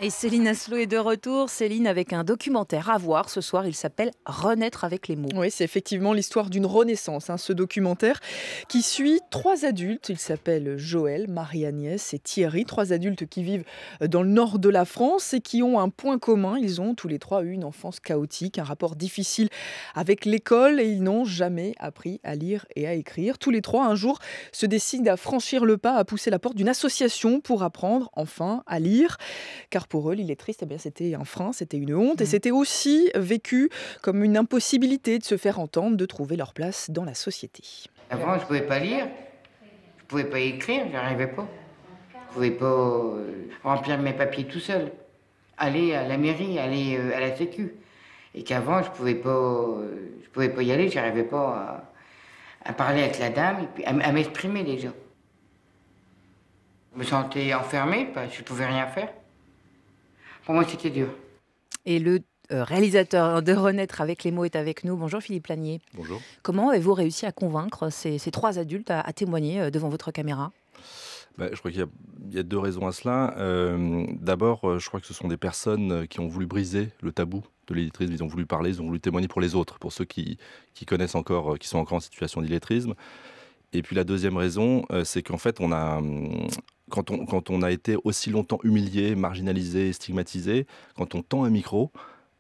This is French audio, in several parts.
Et Céline Aslo est de retour. Céline avec un documentaire à voir ce soir. Il s'appelle Renaître avec les mots. Oui, c'est effectivement l'histoire d'une renaissance, ce documentaire qui suit trois adultes. Ils s'appellent Joël, Marie-Agnès et Thierry. Trois adultes qui vivent dans le nord de la France et qui ont un point commun. Ils ont tous les trois eu une enfance chaotique, un rapport difficile avec l'école et ils n'ont jamais appris à lire et à écrire. Tous les trois, un jour, se décident à franchir le pas, à pousser la porte d'une association pour apprendre enfin à lire. Car pour eux, l'illettrisme, c'était un frein, c'était une honte et c'était aussi vécu comme une impossibilité de se faire entendre, de trouver leur place dans la société. Avant, je ne pouvais pas lire, je ne pouvais pas écrire, je n'arrivais pas. Je ne pouvais pas remplir mes papiers tout seul, aller à la mairie, aller à la sécu. Et qu'avant, je pouvais pas y aller, je n'arrivais pas à parler avec la dame et puis à m'exprimer déjà. Je me sentais enfermé parce que je ne pouvais rien faire. Pour moi, c'était dur. Et le réalisateur de Renaître avec les mots est avec nous. Bonjour Philippe Lanier. Bonjour. Comment avez-vous réussi à convaincre ces trois adultes à témoigner devant votre caméra ? Je crois qu'il y a deux raisons à cela. D'abord, je crois que ce sont des personnes qui ont voulu briser le tabou de l'illettrisme. Ils ont voulu parler, ils ont voulu témoigner pour les autres, pour ceux qui connaissent encore, qui sont encore en situation d'illettrisme. Et puis la deuxième raison, c'est qu'en fait, quand on a été aussi longtemps humilié, marginalisé, stigmatisé, quand on tend un micro,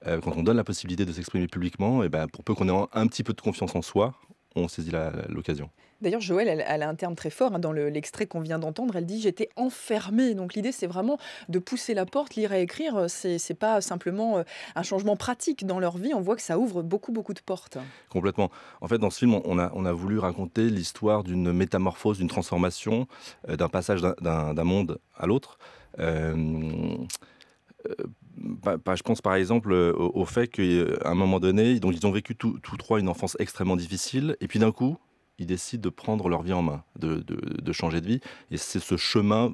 quand on donne la possibilité de s'exprimer publiquement, et pour peu qu'on ait un petit peu de confiance en soi, on saisit l'occasion. D'ailleurs, Joël, elle a un terme très fort dans l'extrait qu'on vient d'entendre. Elle dit « j'étais enfermée ». Donc l'idée, c'est vraiment de pousser la porte, lire et écrire. C'est pas simplement un changement pratique dans leur vie. On voit que ça ouvre beaucoup, beaucoup de portes. Complètement. En fait, dans ce film, on a voulu raconter l'histoire d'une métamorphose, d'une transformation, d'un passage d'un monde à l'autre. Je pense par exemple au fait qu'à un moment donné, donc ils ont vécu tous trois une enfance extrêmement difficile, et puis d'un coup, ils décident de prendre leur vie en main, de changer de vie. Et c'est ce chemin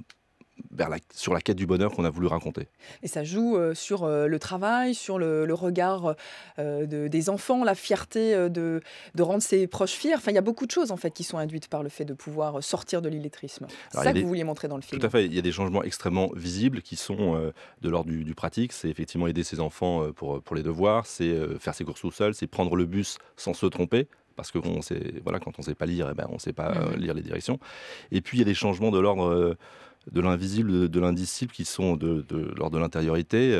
sur la quête du bonheur qu'on a voulu raconter. Et ça joue sur le travail, sur le regard des enfants, la fierté de rendre ses proches fiers. Enfin, il y a beaucoup de choses en fait qui sont induites par le fait de pouvoir sortir de l'illettrisme. C'est ça que vous vouliez montrer dans le film. Tout à fait. Il y a des changements extrêmement visibles qui sont de l'ordre du pratique. C'est effectivement aider ses enfants pour les devoirs, c'est faire ses courses tout seul, c'est prendre le bus sans se tromper. Parce que quand on ne sait pas lire, on ne sait pas lire les directions. Et puis il y a des changements de l'ordre de l'invisible, de l'indicible, qui sont de l'ordre de l'intériorité,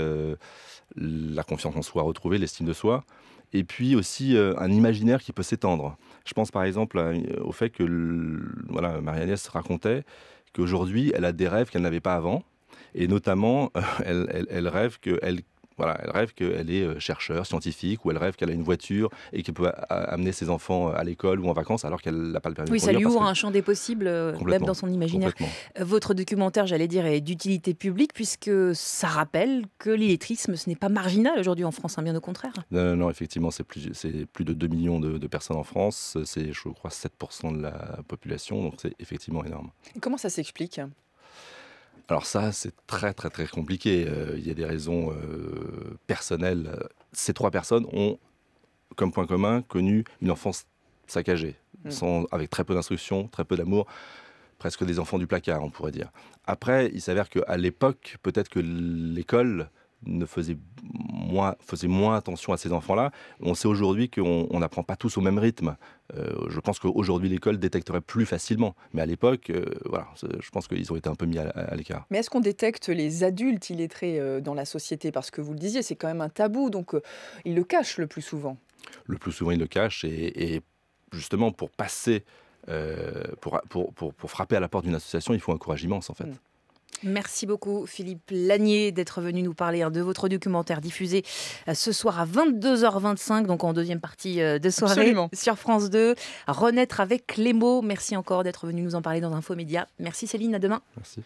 la confiance en soi retrouvée, l'estime de soi, et puis aussi un imaginaire qui peut s'étendre. Je pense par exemple au fait que Marie-Agnès racontait qu'aujourd'hui, elle a des rêves qu'elle n'avait pas avant, et notamment, elle rêve qu'elle est chercheur, scientifique, ou elle rêve qu'elle a une voiture et qu'elle peut amener ses enfants à l'école ou en vacances alors qu'elle n'a pas le permis de Oui, ça conduire. lui ouvre un champ des possibles, même dans son imaginaire. Votre documentaire, j'allais dire, est d'utilité publique puisque ça rappelle que l'illettrisme, ce n'est pas marginal aujourd'hui en France, bien au contraire. Non, effectivement, c'est plus de 2 millions de personnes en France. C'est, je crois, 7% de la population, donc c'est effectivement énorme. Et comment ça s'explique ? Alors ça, c'est très, très, très compliqué. Il y a des raisons personnelles. Ces trois personnes ont, comme point commun, connu une enfance saccagée, avec très peu d'instruction, très peu d'amour, presque des enfants du placard, on pourrait dire. Après, il s'avère qu'à l'époque, peut-être que l'école faisait moins attention à ces enfants-là. On sait aujourd'hui qu'on n'apprend pas tous au même rythme. Je pense qu'aujourd'hui, l'école détecterait plus facilement. Mais à l'époque, je pense qu'ils ont été un peu mis à l'écart. Mais est-ce qu'on détecte les adultes illettrés dans la société ? Parce que vous le disiez, c'est quand même un tabou, donc ils le cachent le plus souvent. Le plus souvent, ils le cachent. Et justement, pour passer, pour frapper à la porte d'une association, il faut un courage immense, en fait. Merci beaucoup Philippe Lanier d'être venu nous parler de votre documentaire diffusé ce soir à 22h25, donc en deuxième partie de soirée. Absolument. Sur France 2. Renaître avec les mots. Merci encore d'être venu nous en parler dans Infomédia. Merci Céline, à demain. Merci.